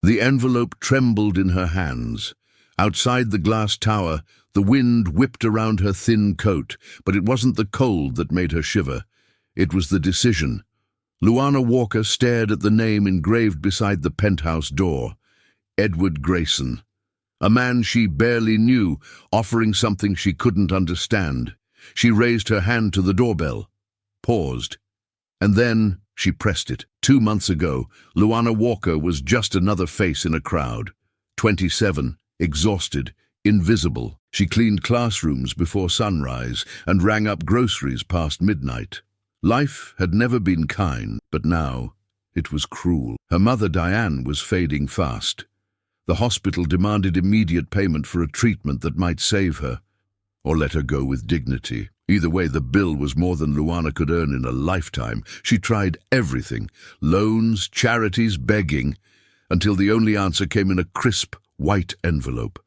The envelope trembled in her hands. Outside the glass tower, the wind whipped around her thin coat, but it wasn't the cold that made her shiver. It was the decision. Luana Walker stared at the name engraved beside the penthouse door. Edward Grayson. A man she barely knew, offering something she couldn't understand. She raised her hand to the doorbell, paused, and then she pressed it. 2 months ago, Luana Walker was just another face in a crowd. 27, exhausted, invisible. She cleaned classrooms before sunrise and rang up groceries past midnight. Life had never been kind, but now it was cruel. Her mother, Diane, was fading fast. The hospital demanded immediate payment for a treatment that might save her, or let her go with dignity. Either way, the bill was more than Luana could earn in a lifetime. She tried everything, loans, charities, begging, until the only answer came in a crisp, white envelope,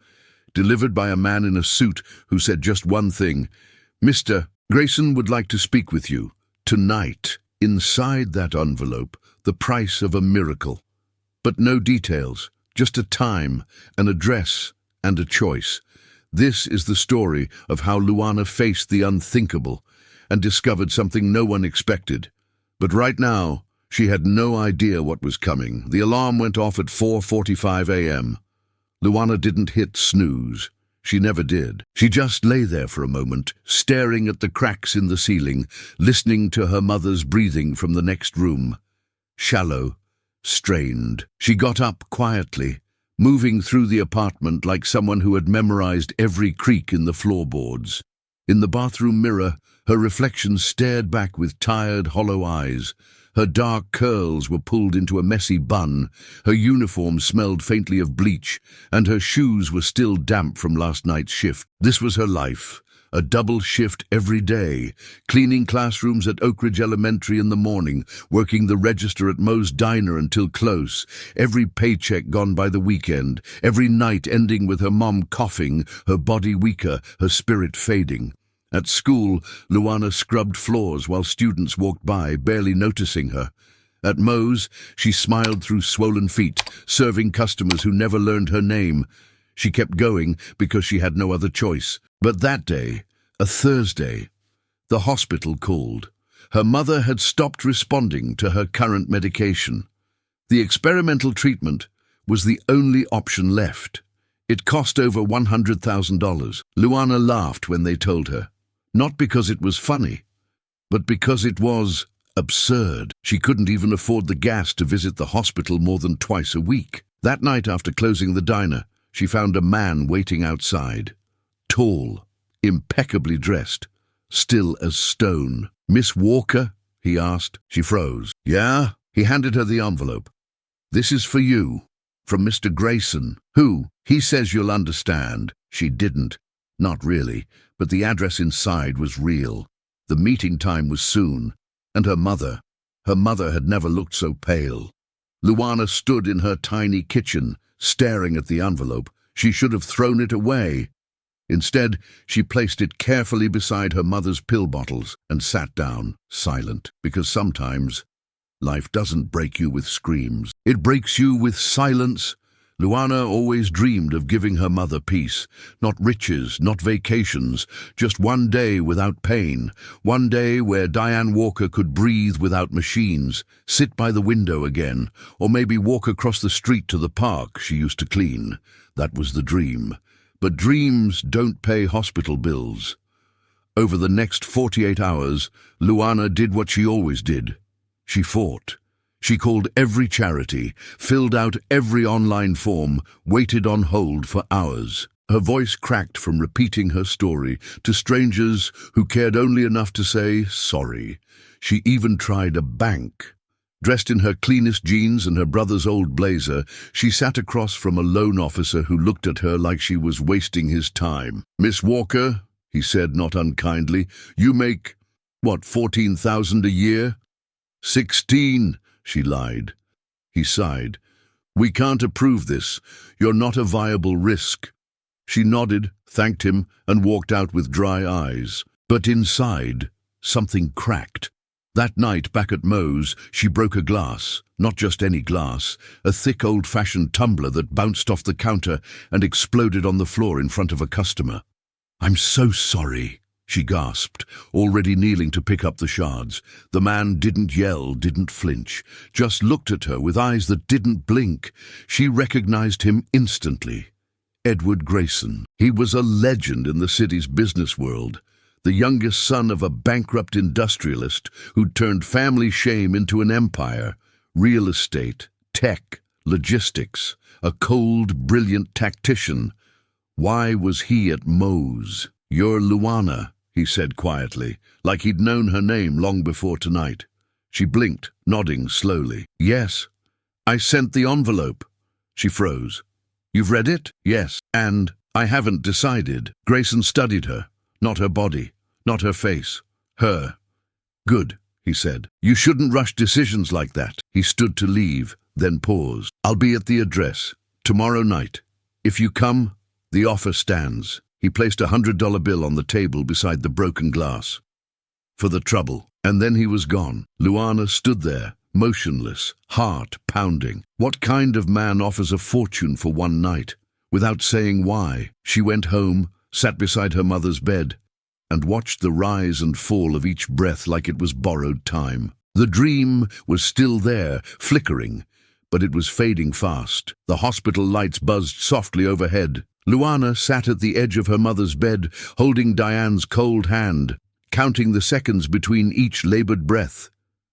delivered by a man in a suit who said just one thing: "Mr. Grayson would like to speak with you, tonight." Inside that envelope, the price of a miracle. But no details, just a time, an address, and a choice. This is the story of how Luana faced the unthinkable and discovered something no one expected. But right now, she had no idea what was coming. The alarm went off at 4:45 a.m. Luana didn't hit snooze. She never did. She just lay there for a moment, staring at the cracks in the ceiling, listening to her mother's breathing from the next room. Shallow, strained. She got up quietly, moving through the apartment like someone who had memorized every creak in the floorboards. In the bathroom mirror, her reflection stared back with tired, hollow eyes. Her dark curls were pulled into a messy bun, her uniform smelled faintly of bleach, and her shoes were still damp from last night's shift. This was her life. A double shift every day, cleaning classrooms at Oak Ridge Elementary in the morning, working the register at Moe's Diner until close, every paycheck gone by the weekend, every night ending with her mom coughing, her body weaker, her spirit fading. At school, Luana scrubbed floors while students walked by, barely noticing her. At Moe's, she smiled through swollen feet, serving customers who never learned her name. She kept going because she had no other choice. But that day, a Thursday, the hospital called. Her mother had stopped responding to her current medication. The experimental treatment was the only option left. It cost over $100,000. Luana laughed when they told her. Not because it was funny, but because it was absurd. She couldn't even afford the gas to visit the hospital more than twice a week. That night, after closing the diner, she found a man waiting outside. Tall, impeccably dressed, still as stone. "Miss Walker?" he asked. She froze. "Yeah?" He handed her the envelope. "This is for you, from Mr. Grayson." "Who?" "He says you'll understand." She didn't. Not really, but the address inside was real. The meeting time was soon, and her mother had never looked so pale. Luana stood in her tiny kitchen, staring at the envelope. She should have thrown it away. Instead, she placed it carefully beside her mother's pill bottles and sat down, silent, because sometimes life doesn't break you with screams. It breaks you with silence. Luana always dreamed of giving her mother peace. Not riches, not vacations, just one day without pain. One day where Diane Walker could breathe without machines, sit by the window again, or maybe walk across the street to the park she used to clean. That was the dream. But dreams don't pay hospital bills. Over the next 48 hours, Luana did what she always did. She fought. She called every charity, filled out every online form, waited on hold for hours. Her voice cracked from repeating her story to strangers who cared only enough to say sorry. She even tried a bank. Dressed in her cleanest jeans and her brother's old blazer, she sat across from a loan officer who looked at her like she was wasting his time. "Miss Walker," he said not unkindly, "you make, what, 14,000 a year?" 16, she lied. He sighed. "We can't approve this. You're not a viable risk." She nodded, thanked him, and walked out with dry eyes. But inside, something cracked. That night, back at Moe's, she broke a glass. Not just any glass, a thick old-fashioned tumbler that bounced off the counter and exploded on the floor in front of a customer. "I'm so sorry," she gasped, already kneeling to pick up the shards. The man didn't yell, didn't flinch, just looked at her with eyes that didn't blink. She recognized him instantly. Edward Grayson. He was a legend in the city's business world. The youngest son of a bankrupt industrialist who'd turned family shame into an empire. Real estate, tech, logistics, a cold, brilliant tactician. Why was he at Moe's? "You're Luana," he said quietly, like he'd known her name long before tonight. She blinked, nodding slowly. "Yes. I sent the envelope." She froze. "You've read it?" "Yes. And I haven't decided." Grayson studied her. Not her body, not her face. Her. "Good," he said. "You shouldn't rush decisions like that." He stood to leave, then paused. "I'll be at the address. Tomorrow night. If you come, the offer stands." He placed a $100 bill on the table beside the broken glass. "For the trouble." And then he was gone. Luana stood there, motionless, heart pounding. What kind of man offers a fortune for one night? Without saying why, she went home, sat beside her mother's bed, and watched the rise and fall of each breath like it was borrowed time. The dream was still there, flickering, but it was fading fast. The hospital lights buzzed softly overhead. Luana sat at the edge of her mother's bed, holding Diane's cold hand, counting the seconds between each labored breath.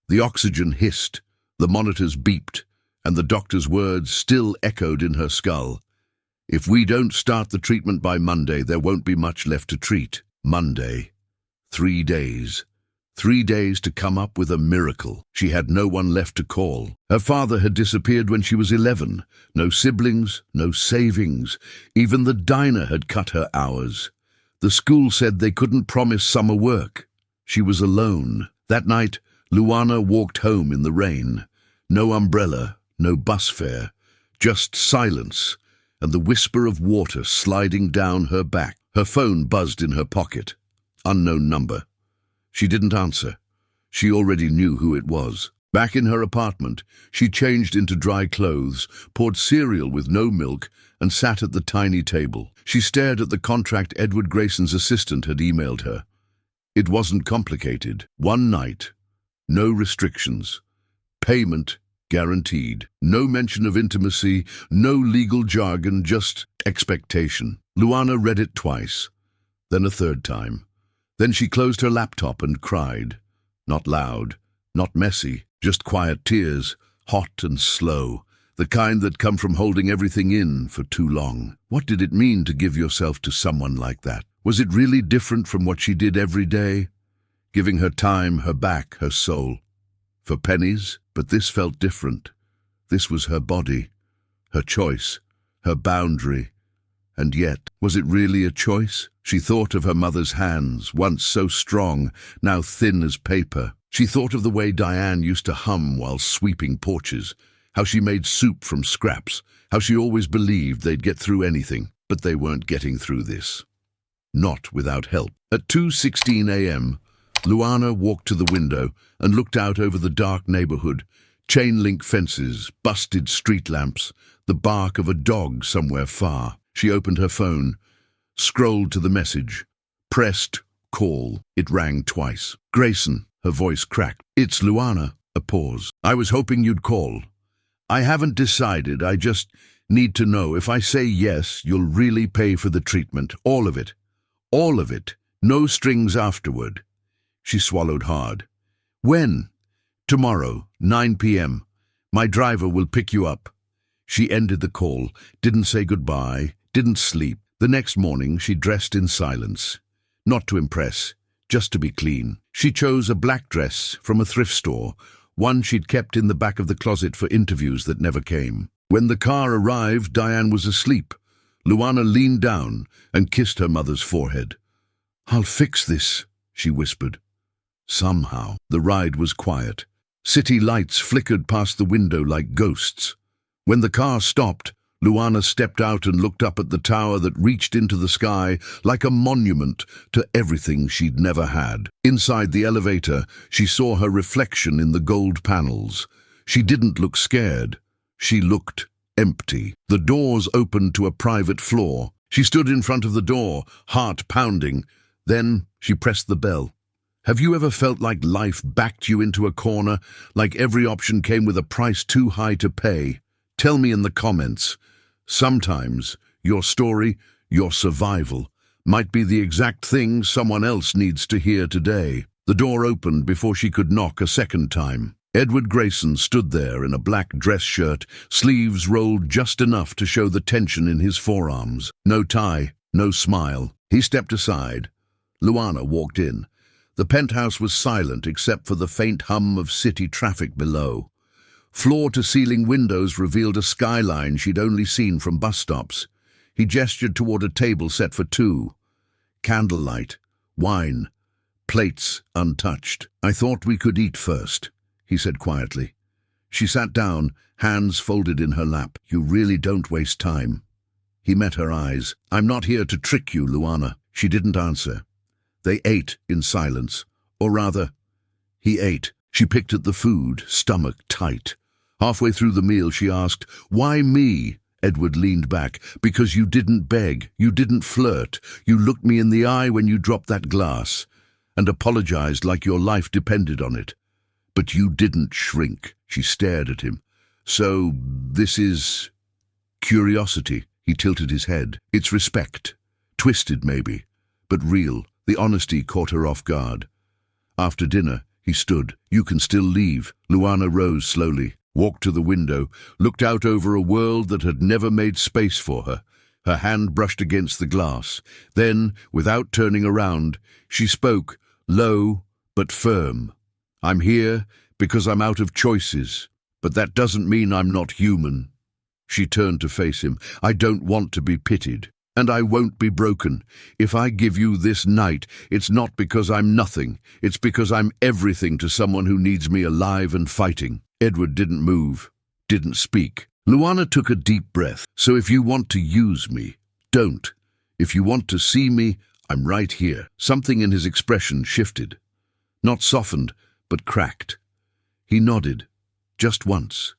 The oxygen hissed, the monitors beeped, and the doctor's words still echoed in her skull. "If we don't start the treatment by Monday, there won't be much left to treat." Monday. 3 days. 3 days to come up with a miracle. She had no one left to call. Her father had disappeared when she was 11. No siblings, no savings. Even the diner had cut her hours. The school said they couldn't promise summer work. She was alone. That night, Luana walked home in the rain. No umbrella, no bus fare, just silence and the whisper of water sliding down her back. Her phone buzzed in her pocket. Unknown number. She didn't answer. She already knew who it was. Back in her apartment, she changed into dry clothes, poured cereal with no milk, and sat at the tiny table. She stared at the contract Edward Grayson's assistant had emailed her. It wasn't complicated. One night. No restrictions. Payment guaranteed. No mention of intimacy, no legal jargon, just expectation. Luana read it twice, then a third time. Then she closed her laptop and cried. Not loud, not messy, just quiet tears, hot and slow, the kind that come from holding everything in for too long. What did it mean to give yourself to someone like that? Was it really different from what she did every day? Giving her time, her back, her soul. For pennies, but this felt different. This was her body, her choice, her boundary. And yet, was it really a choice? She thought of her mother's hands, once so strong, now thin as paper. She thought of the way Diane used to hum while sweeping porches, how she made soup from scraps, how she always believed they'd get through anything, but they weren't getting through this. Not without help. At 2:16 a.m., Luana walked to the window and looked out over the dark neighborhood, chain-link fences, busted street lamps, the bark of a dog somewhere far. She opened her phone, scrolled to the message, pressed call. It rang twice. "Grayson," her voice cracked. "It's Luana." A pause. "I was hoping you'd call. I haven't decided. I just need to know if I say yes, you'll really pay for the treatment. All of it. All of it. No strings afterward." She swallowed hard. "When?" "Tomorrow, 9 p.m. My driver will pick you up." She ended the call, didn't say goodbye, didn't sleep. The next morning she dressed in silence. Not to impress, just to be clean. She chose a black dress from a thrift store, one she'd kept in the back of the closet for interviews that never came. When the car arrived, Diane was asleep. Luana leaned down and kissed her mother's forehead. "I'll fix this," she whispered. Somehow, the ride was quiet. City lights flickered past the window like ghosts. When the car stopped, Luana stepped out and looked up at the tower that reached into the sky like a monument to everything she'd never had. Inside the elevator, she saw her reflection in the gold panels. She didn't look scared. She looked empty. The doors opened to a private floor. She stood in front of the door, heart pounding. Then she pressed the bell. Have you ever felt like life backed you into a corner, like every option came with a price too high to pay? Tell me in the comments. Sometimes your story, your survival, might be the exact thing someone else needs to hear today. The door opened before she could knock a second time. Edward Grayson stood there in a black dress shirt, sleeves rolled just enough to show the tension in his forearms. No tie, no smile. He stepped aside. Luana walked in. The penthouse was silent except for the faint hum of city traffic below. Floor-to-ceiling windows revealed a skyline she'd only seen from bus stops. He gestured toward a table set for two. Candlelight, wine, plates untouched. I thought we could eat first, he said quietly. She sat down, hands folded in her lap. You really don't waste time. He met her eyes. I'm not here to trick you, Luana. She didn't answer. They ate in silence. Or rather, he ate. She picked at the food, stomach tight. Halfway through the meal, she asked, Why me? Edward leaned back. Because you didn't beg, you didn't flirt. You looked me in the eye when you dropped that glass, and apologized like your life depended on it. But you didn't shrink. She stared at him. So, this is curiosity. He tilted his head. It's respect. Twisted, maybe, but real. The honesty caught her off guard. After dinner, he stood. You can still leave. Luana rose slowly, walked to the window, looked out over a world that had never made space for her. Her hand brushed against the glass. Then, without turning around, she spoke, low but firm. I'm here because I'm out of choices, but that doesn't mean I'm not human. She turned to face him. I don't want to be pitied, and I won't be broken. If I give you this night, it's not because I'm nothing. It's because I'm everything to someone who needs me alive and fighting. Edward didn't move, didn't speak. Luana took a deep breath. So if you want to use me, don't. If you want to see me, I'm right here. Something in his expression shifted. Not softened, but cracked. He nodded, just once.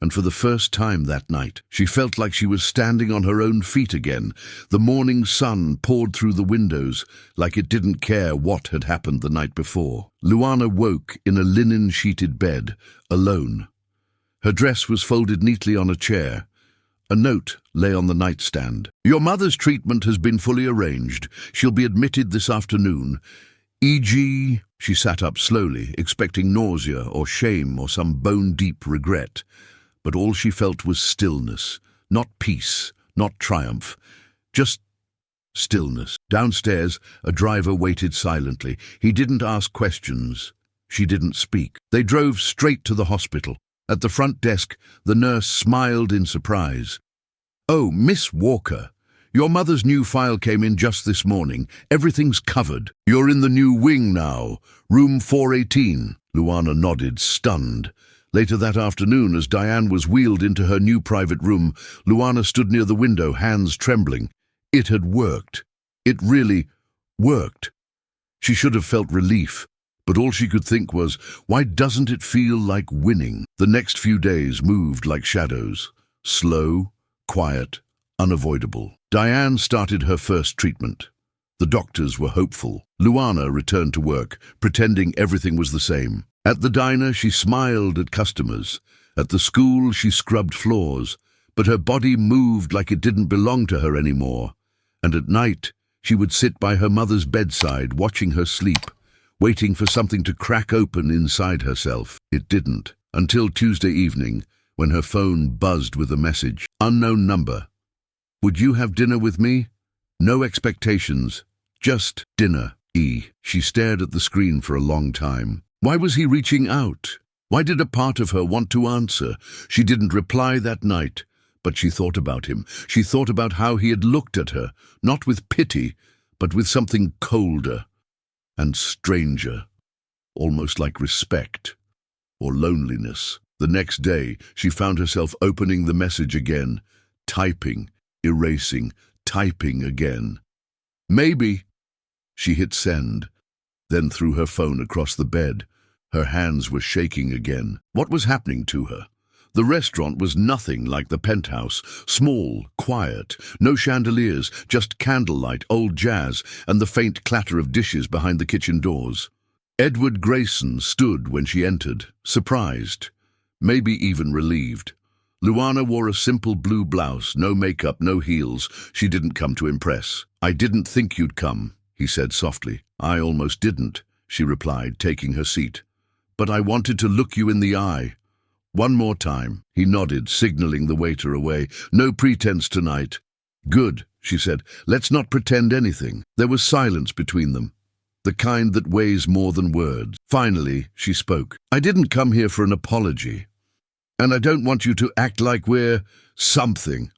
And for the first time that night, she felt like she was standing on her own feet again. The morning sun poured through the windows like it didn't care what had happened the night before. Luana woke in a linen-sheeted bed, alone. Her dress was folded neatly on a chair. A note lay on the nightstand. Your mother's treatment has been fully arranged. She'll be admitted this afternoon. E.g., she sat up slowly, expecting nausea or shame or some bone-deep regret. But all she felt was stillness, not peace, not triumph, just stillness. Downstairs, a driver waited silently. He didn't ask questions. She didn't speak. They drove straight to the hospital. At the front desk, the nurse smiled in surprise. Oh, Miss Walker, your mother's new file came in just this morning. Everything's covered. You're in the new wing now, room 418. Luana nodded, stunned. Later that afternoon, as Diane was wheeled into her new private room, Luana stood near the window, hands trembling. It had worked. It really worked. She should have felt relief, but all she could think was, why doesn't it feel like winning? The next few days moved like shadows, slow, quiet, unavoidable. Diane started her first treatment. The doctors were hopeful. Luana returned to work, pretending everything was the same. At the diner, she smiled at customers. At the school, she scrubbed floors, but her body moved like it didn't belong to her anymore. And at night, she would sit by her mother's bedside, watching her sleep, waiting for something to crack open inside herself. It didn't, until Tuesday evening, when her phone buzzed with a message. Unknown number. Would you have dinner with me? No expectations, just dinner. She stared at the screen for a long time. Why was he reaching out? Why did a part of her want to answer? She didn't reply that night, but she thought about him. She thought about how he had looked at her, not with pity, but with something colder and stranger, almost like respect or loneliness. The next day, she found herself opening the message again. typing, erasing, typing again. Maybe. She hit send, then threw her phone across the bed. Her hands were shaking again. What was happening to her? The restaurant was nothing like the penthouse. Small, quiet, no chandeliers, just candlelight, old jazz, and the faint clatter of dishes behind the kitchen doors. Edward Grayson stood when she entered, surprised, maybe even relieved. Luana wore a simple blue blouse, no makeup, no heels. She didn't come to impress. "I didn't think you'd come," he said softly. "I almost didn't," she replied, taking her seat. "But I wanted to look you in the eye. One more time." He nodded, signaling the waiter away. "No pretense tonight." "Good," she said. "Let's not pretend anything." There was silence between them, the kind that weighs more than words. Finally, she spoke. "I didn't come here for an apology. And I don't want you to act like we're something.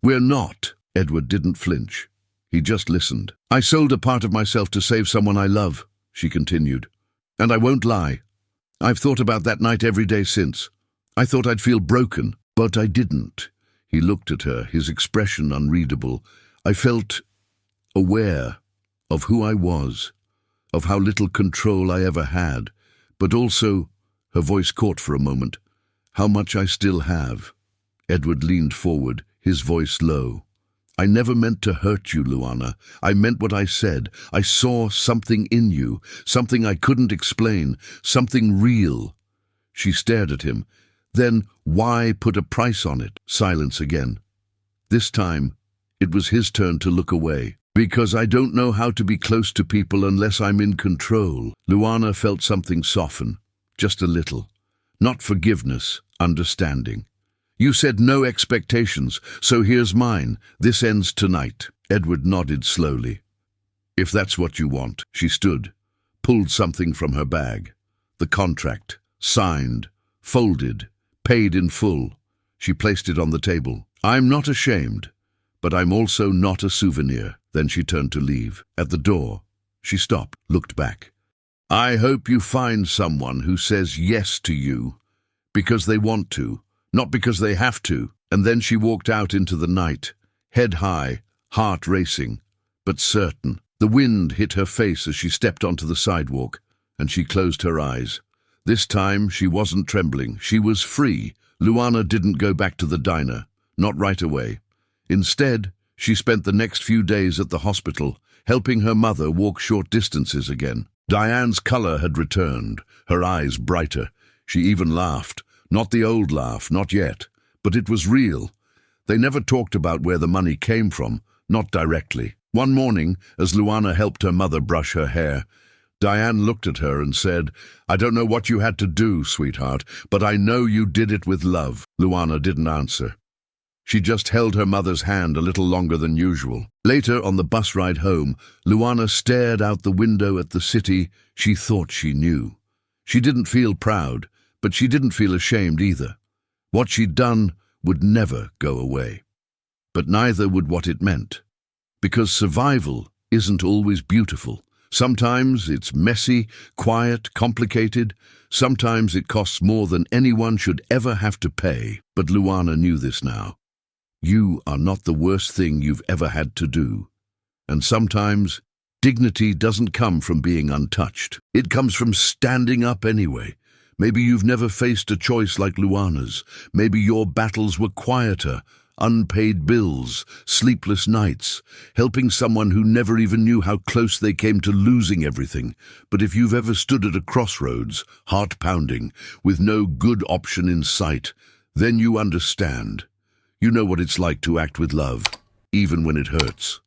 We're not." Edward didn't flinch. He just listened. "I sold a part of myself to save someone I love," she continued. "And I won't lie. I've thought about that night every day since. I thought I'd feel broken, but I didn't." He looked at her, his expression unreadable. "I felt aware of who I was, of how little control I ever had, but also," her voice caught for a moment, "how much I still have." Edward leaned forward, his voice low. "I never meant to hurt you, Luana. I meant what I said. I saw something in you, something I couldn't explain, something real." She stared at him. "Then why put a price on it?" Silence again. This time, it was his turn to look away. "Because I don't know how to be close to people unless I'm in control." Luana felt something soften, just a little. Not forgiveness, understanding. "You said no expectations, so here's mine. This ends tonight." Edward nodded slowly. "If that's what you want." She stood, pulled something from her bag. The contract, signed, folded, paid in full. She placed it on the table. "I'm not ashamed, but I'm also not a souvenir." Then she turned to leave. At the door, she stopped, looked back. "I hope you find someone who says yes to you because they want to, not because they have to." And then she walked out into the night, head high, heart racing, but certain. The wind hit her face as she stepped onto the sidewalk, and she closed her eyes. This time she wasn't trembling. She was free. Luana didn't go back to the diner, not right away. Instead, she spent the next few days at the hospital, helping her mother walk short distances again. Diane's color had returned, her eyes brighter. She even laughed. Not the old laugh, not yet. But it was real. They never talked about where the money came from, not directly. One morning, as Luana helped her mother brush her hair, Diane looked at her and said, "I don't know what you had to do, sweetheart, but I know you did it with love." Luana didn't answer. She just held her mother's hand a little longer than usual. Later, on the bus ride home, Luana stared out the window at the city she thought she knew. She didn't feel proud, but she didn't feel ashamed either. What she'd done would never go away. But neither would what it meant. Because survival isn't always beautiful. Sometimes it's messy, quiet, complicated. Sometimes it costs more than anyone should ever have to pay. But Luana knew this now. You are not the worst thing you've ever had to do. And sometimes dignity doesn't come from being untouched. It comes from standing up anyway. Maybe you've never faced a choice like Luana's. Maybe your battles were quieter, unpaid bills, sleepless nights, helping someone who never even knew how close they came to losing everything. But if you've ever stood at a crossroads, heart pounding, with no good option in sight, then you understand. You know what it's like to act with love, even when it hurts.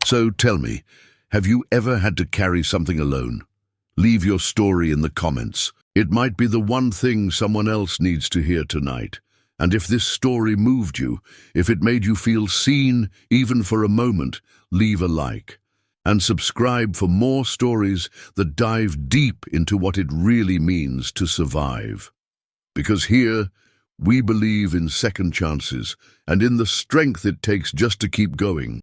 So tell me, have you ever had to carry something alone? Leave your story in the comments. It might be the one thing someone else needs to hear tonight. And if this story moved you, if it made you feel seen, even for a moment, leave a like. And subscribe for more stories that dive deep into what it really means to survive. Because here, we believe in second chances and in the strength it takes just to keep going.